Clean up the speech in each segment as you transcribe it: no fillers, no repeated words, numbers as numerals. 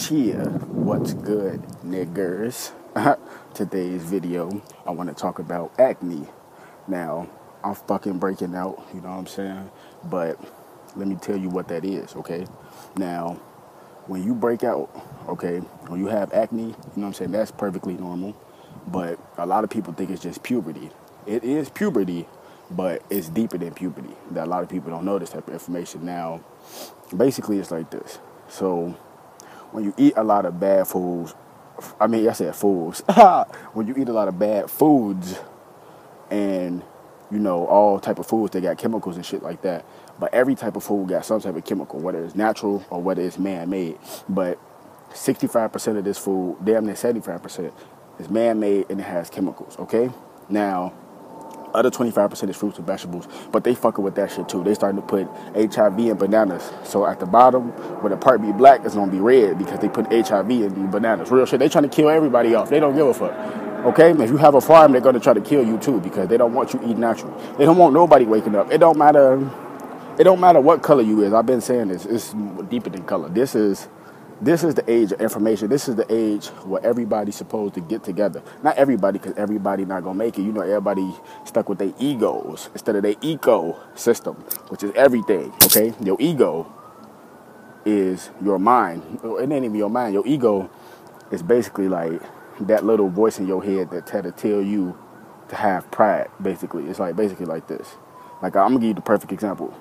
Cheer, what's good, niggers? Today's video, I want to talk about acne. Now, I'm fucking breaking out, you know what I'm saying? But let me tell you what that is, okay? Now, when you break out, okay, when you have acne, you know what I'm saying, that's perfectly normal. But a lot of people think it's just puberty. It is puberty, but it's deeper than puberty. That a lot of people don't know this type of information. Now, basically, it's like this. So, when you eat a lot of bad foods, I said foods. When you eat a lot of bad foods and, you know, all type of foods, they got chemicals and shit like that. But every type of food got some type of chemical, whether it's natural or whether it's man-made. But 65% of this food, damn near 75%, is man-made and it has chemicals, okay? Now, other 25% is fruits and vegetables, but they fucking with that shit too. They starting to put HIV in bananas. So at the bottom, where the part be black, it's gonna be red because they put HIV in bananas. Real shit. They trying to kill everybody off. They don't give a fuck. Okay? If you have a farm, they're gonna try to kill you too because they don't want you eating natural. They don't want nobody waking up. It don't matter what color you is. I've been saying this. It's deeper than color. This is the age of information. This is the age where everybody's supposed to get together. Not everybody, because everybody not going to make it. You know, everybody stuck with their egos instead of their ecosystem, which is everything, okay? Your ego is your mind. It ain't even your mind. Your ego is basically like that little voice in your head that try to tell you to have pride, basically. It's like basically like this. Like, I'm going to give you the perfect example.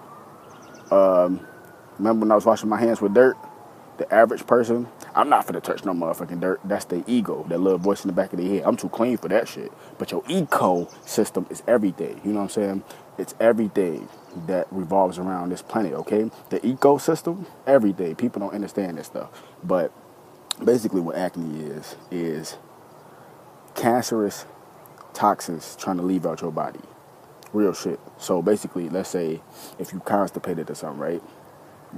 Remember when I was washing my hands with dirt? The average person, I'm not finna touch no motherfucking dirt. That's the ego, that little voice in the back of their head. I'm too clean for that shit. But your ecosystem is everything. You know what I'm saying? It's everything that revolves around this planet, okay? The ecosystem, everything. People don't understand this stuff. But basically what acne is cancerous toxins trying to leave out your body. Real shit. So basically, let's say if you constipated or something, right?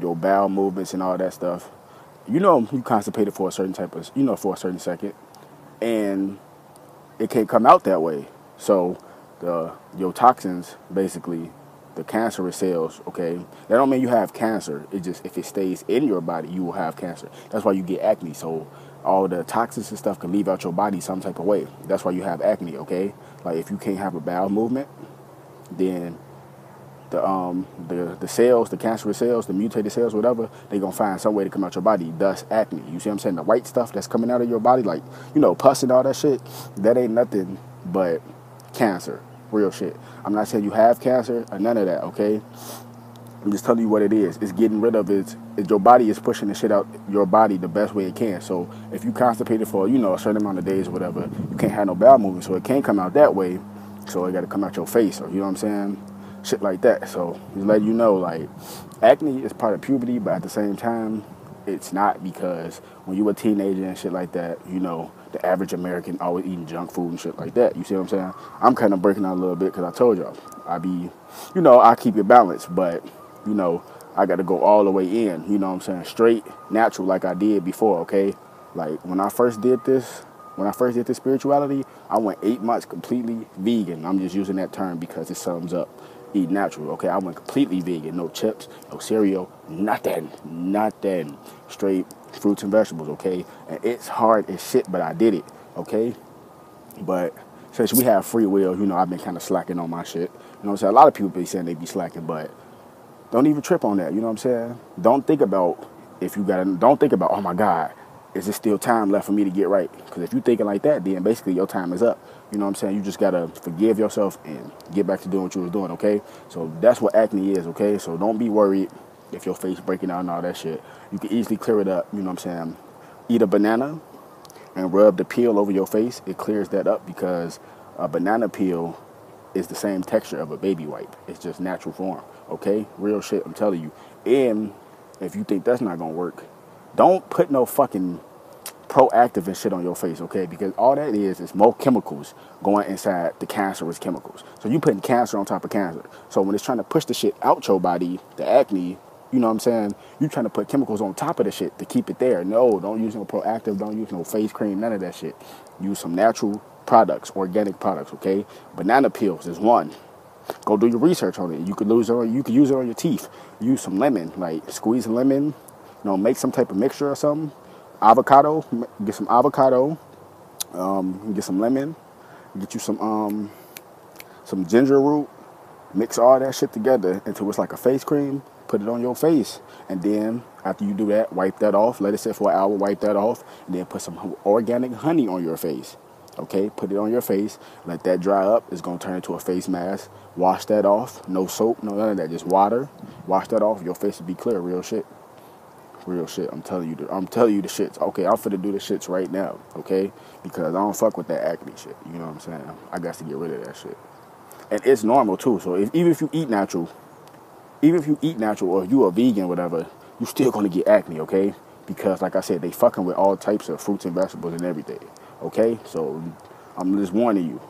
Your bowel movements and all that stuff. You know, you constipated for a certain for a certain second, and it can't come out that way. So your toxins, basically, the cancerous cells, okay, that don't mean you have cancer. It just, if it stays in your body, you will have cancer. That's why you get acne. So all the toxins and stuff can leave out your body some type of way. That's why you have acne, okay? Like, if you can't have a bowel movement, then the cells, the cancerous cells, the mutated cells, whatever, they gonna find some way to come out your body, thus acne. You see what I'm saying? The white stuff that's coming out of your body, like, you know, pus and all that shit, that ain't nothing but cancer. Real shit. I'm not saying you have cancer or none of that, okay? I'm just telling you what it is. It's getting rid of it. Your body is pushing the shit out your body the best way it can. So if you constipated for, you know, a certain amount of days or whatever, you can't have no bowel movement, so it can't come out that way. So it got to come out your face, or you know what I'm saying? Shit like that. So just let you know, like, acne is part of puberty, but at the same time, it's not, because when you a teenager and shit like that, you know, the average American always eating junk food and shit like that. You see what I'm saying? I'm kind of breaking out a little bit because I told y'all, I keep it balanced, but, you know, I got to go all the way in, you know what I'm saying? Straight, natural, like I did before, okay? Like, when I first did this spirituality, I went 8 months completely vegan. I'm just using that term because it sums up eat natural, okay? I went completely vegan. No chips, no cereal, nothing. Straight fruits and vegetables, okay? And it's hard as shit, but I did it, okay? But since we have free will, you know, I've been kind of slacking on my shit. You know what I'm saying? A lot of people be saying they be slacking, but don't even trip on that, you know what I'm saying? Don't think about, oh my God, is there still time left for me to get right? Because if you're thinking like that, then basically your time is up. You know what I'm saying? You just got to forgive yourself and get back to doing what you was doing, okay? So that's what acne is, okay? So don't be worried if your face breaking out and all that shit. You can easily clear it up, you know what I'm saying? Eat a banana and rub the peel over your face. It clears that up because a banana peel is the same texture of a baby wipe. It's just natural form, okay? Real shit, I'm telling you. And if you think that's not going to work, don't put no fucking proactive and shit on your face, okay? Because all that is more chemicals going inside the cancerous chemicals. So you putting cancer on top of cancer. So when it's trying to push the shit out your body, the acne, you know what I'm saying? You trying to put chemicals on top of the shit to keep it there. No, don't use no proactive. Don't use no face cream, none of that shit. Use some natural products, organic products, okay? Banana peels is one. Go do your research on it. You could use it on your teeth. Use some lemon, like squeeze a lemon, make some type of mixture or something. avocado. Get some avocado. Get some lemon. Get you some ginger root. Mix all that shit together until it's like a face cream. Put it on your face. And then after you do that, wipe that off. Let it sit for an hour. Wipe that off. And then put some organic honey on your face. Okay, put it on your face. Let that dry up. It's going to turn into a face mask. Wash that off. No soap, no none of that. Just water. Wash that off. Your face will be clear. Real shit. Real shit. I'm telling you the shits. Okay, I'm finna do the shits right now. Okay? Because I don't fuck with that acne shit. You know what I'm saying? I got to get rid of that shit. And it's normal too. So even if you eat natural or you a vegan, whatever, you still gonna get acne, okay? Because like I said, they fucking with all types of fruits and vegetables and everything. Okay? So I'm just warning you.